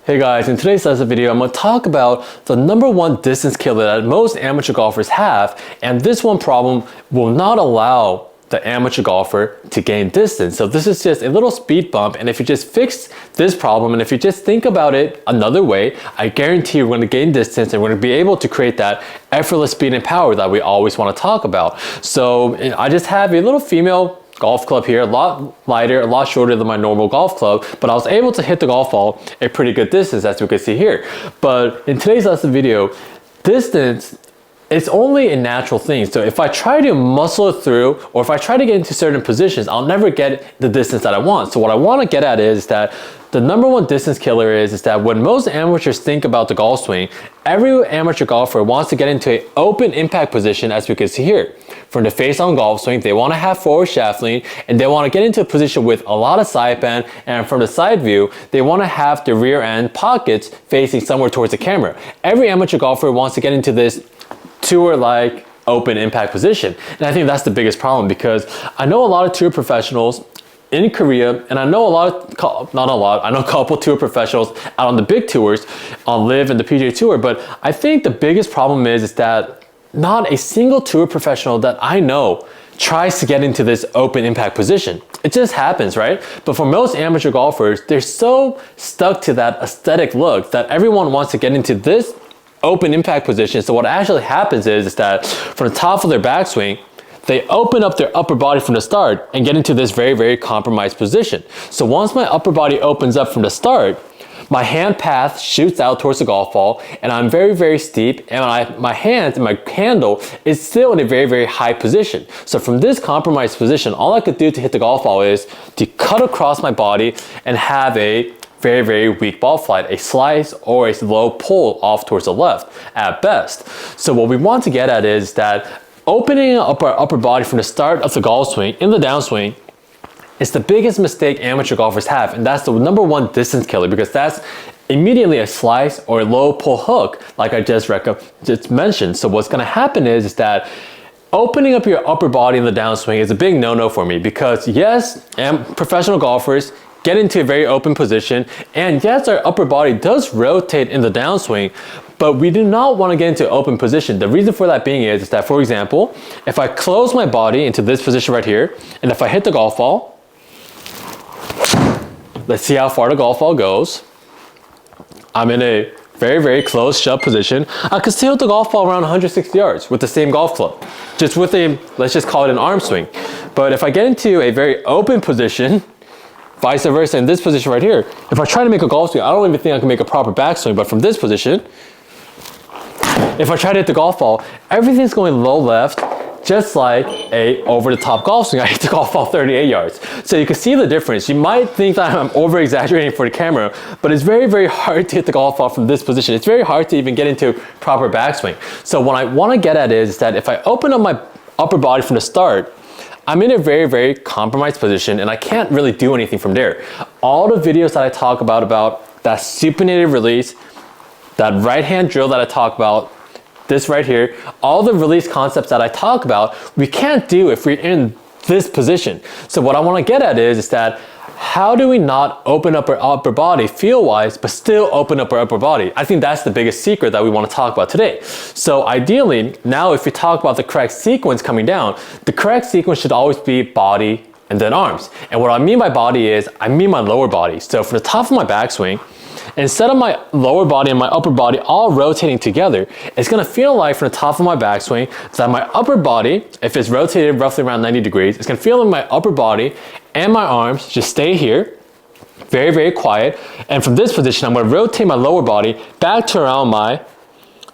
Hey guys, in today's lesson video, I'm going to talk about the #1 distance killer that most amateur golfers have, and this one problem will not allow the amateur golfer to gain distance. So this is just a little speed bump, and if you just fix this problem, and if you just think about it another way, I guarantee you're going to gain distance and we're going to be able to create that effortless speed and power that we always want to talk about. So I just have a little female golf club here, a lot lighter, a lot shorter than my normal golf club, but I was able to hit the golf ball a pretty good distance, as you can see here. But in today's lesson video, distance, it's only a natural thing. So if I try to muscle it through, or if I try to get into certain positions, I'll never get the distance that I want. So what I want to get at is that the #1 distance killer is that when most amateurs think about the golf swing, every amateur golfer wants to get into an open impact position, as we can see here. From the face-on golf swing, they want to have forward shaft lean, and they want to get into a position with a lot of side bend, and from the side view, they want to have the rear end pockets facing somewhere towards the camera. Every amateur golfer wants to get into this tour-like open impact position, and I think that's the biggest problem, because I know a lot of tour professionals in Korea, and I know I know a couple tour professionals out on the big tours, on LIV and the PGA Tour, but I think the biggest problem is that not a single tour professional that I know tries to get into this open impact position. It just happens, right? But for most amateur golfers, they're so stuck to that aesthetic look that everyone wants to get into this open impact position. So what actually happens is that from the top of their backswing, they open up their upper body from the start and get into this very, very compromised position. So once my upper body opens up from the start, my hand path shoots out towards the golf ball, and I'm very, very steep, and my hand and my handle is still in a very, very high position. So from this compromised position, all I could do to hit the golf ball is to cut across my body and have a very, very weak ball flight, a slice or a low pull off towards the left at best. So what we want to get at is that opening up our upper body from the start of the golf swing in the downswing is the biggest mistake amateur golfers have, and that's the #1 distance killer, because that's immediately a slice or a low pull hook, like I just mentioned. So what's going to happen is that opening up your upper body in the downswing is a big no-no for me, because yes, professional golfers get into a very open position, and yes, our upper body does rotate in the downswing, but we do not want to get into open position. The reason for that being is that, for example, if I close my body into this position right here, and if I hit the golf ball, let's see how far the golf ball goes. I'm in a very, very close shove position. I could still hit the golf ball around 160 yards with the same golf club, just with a, let's just call it an arm swing. But if I get into a very open position, vice versa in this position right here, if I try to make a golf swing, I don't even think I can make a proper backswing, but from this position, if I try to hit the golf ball, everything's going low left, just like a over-the-top golf swing. I hit the golf ball 38 yards. So you can see the difference. You might think that I'm over-exaggerating for the camera, but it's very, very hard to hit the golf ball from this position. It's very hard to even get into proper backswing. So what I want to get at is that if I open up my upper body from the start, I'm in a very, very compromised position, and I can't really do anything from there. All the videos that I talk about that supinated release, that right hand drill that I talk about, this right here, all the release concepts that I talk about, we can't do if we're in this position. So what I want to get at is that how do we not open up our upper body feel-wise, but still open up our upper body? I think that's the biggest secret that we want to talk about today. So ideally, now if we talk about the correct sequence coming down, the correct sequence should always be body and then arms. And what I mean by body is, I mean my lower body. So from the top of my backswing, instead of my lower body and my upper body all rotating together, it's going to feel like from the top of my backswing that my upper body, if it's rotated roughly around 90 degrees, it's going to feel like my upper body and my arms just stay here, very, very quiet. And from this position, I'm going to rotate my lower body back to around my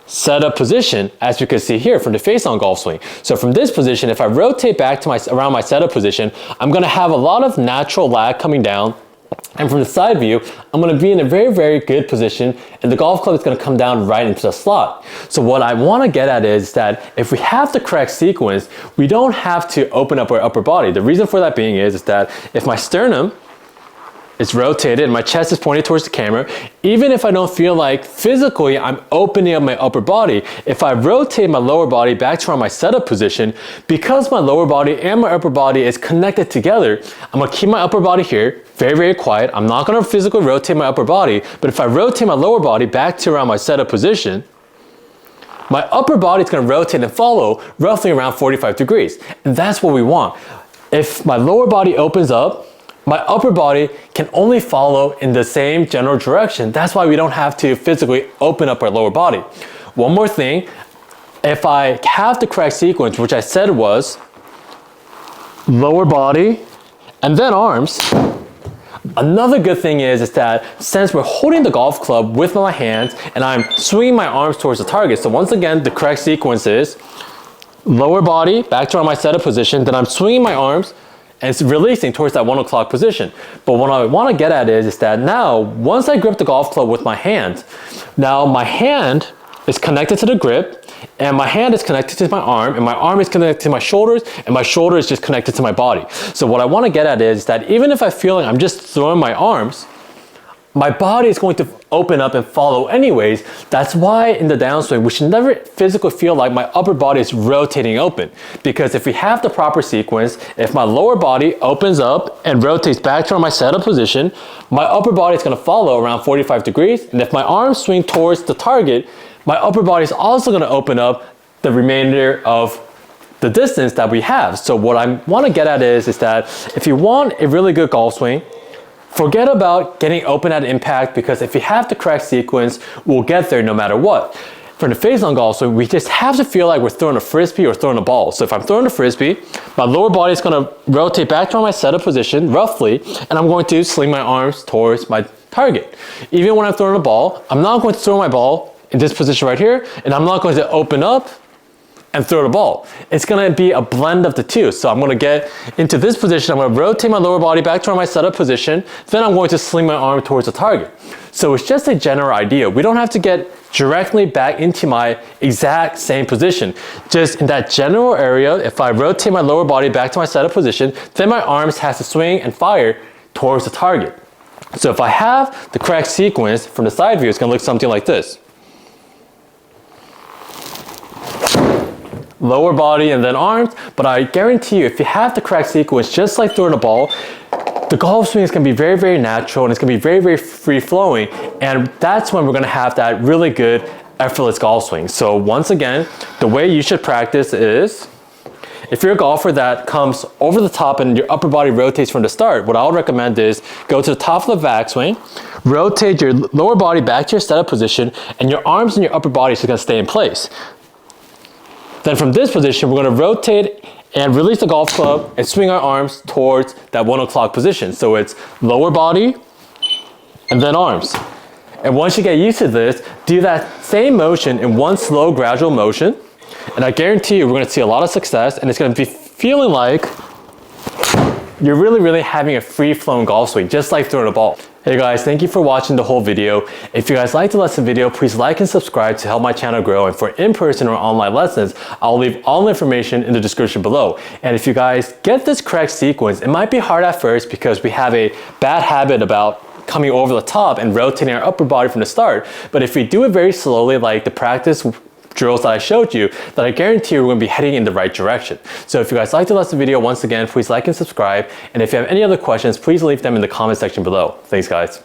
setup position, as you can see here from the face-on golf swing. So from this position, if I rotate back to around my setup position, I'm going to have a lot of natural lag coming down. And from the side view, I'm going to be in a very, very good position, and the golf club is going to come down right into the slot. So what I want to get at is that if we have the correct sequence, we don't have to open up our upper body. The reason for that being is that if my sternum is rotated and my chest is pointed towards the camera, even if I don't feel like physically I'm opening up my upper body, if I rotate my lower body back to my setup position, because my lower body and my upper body is connected together, I'm gonna keep my upper body here, very, very quiet. I'm not gonna physically rotate my upper body, but if I rotate my lower body back to around my setup position, my upper body is gonna rotate and follow roughly around 45 degrees. And that's what we want. If my lower body opens up, my upper body can only follow in the same general direction. That's why we don't have to physically open up our lower body. One more thing, if I have the correct sequence, which I said was lower body and then arms, another good thing is that since we're holding the golf club with my hands and I'm swinging my arms towards the target, so once again, the correct sequence is lower body back to my setup position, then I'm swinging my arms and it's releasing towards that 1 o'clock position. But what I want to get at is that now, once I grip the golf club with my hand, now my hand is connected to the grip, and my hand is connected to my arm, and my arm is connected to my shoulders, and my shoulder is just connected to my body. So what I want to get at is that even if I feel like I'm just throwing my arms, my body is going to open up and follow anyways. That's why in the downswing, we should never physically feel like my upper body is rotating open. Because if we have the proper sequence, if my lower body opens up and rotates back to my setup position, my upper body is gonna follow around 45 degrees. And if my arms swing towards the target, my upper body is also gonna open up the remainder of the distance that we have. So what I wanna get at is that if you want a really good golf swing, forget about getting open at impact, because if you have the correct sequence, we'll get there no matter what. For the face-on golf swing, we just have to feel like we're throwing a frisbee or throwing a ball. So if I'm throwing a frisbee, my lower body is gonna rotate back to my setup position, roughly, and I'm going to sling my arms towards my target. Even when I'm throwing a ball, I'm not going to throw my ball in this position right here, and I'm not going to open up and throw the ball. It's gonna be a blend of the two. So I'm gonna get into this position, I'm gonna rotate my lower body back to my setup position, then I'm going to sling my arm towards the target. So it's just a general idea. We don't have to get directly back into my exact same position. Just in that general area, if I rotate my lower body back to my setup position, then my arms has to swing and fire towards the target. So if I have the correct sequence from the side view, it's gonna look something like this. Lower body and then arms, but I guarantee you, if you have the correct sequence, just like throwing a ball, the golf swing is gonna be very, very natural, and it's gonna be very, very free-flowing, and that's when we're gonna have that really good, effortless golf swing. So once again, the way you should practice is, if you're a golfer that comes over the top and your upper body rotates from the start, what I would recommend is go to the top of the backswing, rotate your lower body back to your setup position, and your arms and your upper body is just gonna stay in place. Then from this position, we're gonna rotate and release the golf club and swing our arms towards that 1 o'clock position. So it's lower body and then arms. And once you get used to this, do that same motion in one slow, gradual motion. And I guarantee you, we're gonna see a lot of success, and it's gonna be feeling like you're really, really having a free-flowing golf swing, just like throwing a ball. Hey guys, thank you for watching the whole video. If you guys liked the lesson video, please like and subscribe to help my channel grow. And for in-person or online lessons, I'll leave all the information in the description below. And if you guys get this correct sequence, it might be hard at first because we have a bad habit about coming over the top and rotating our upper body from the start. But if we do it very slowly, like the practice drills that I showed you, that I guarantee we're gonna be heading in the right direction. So if you guys liked the lesson video, once again, please like and subscribe. And if you have any other questions, please leave them in the comment section below. Thanks guys.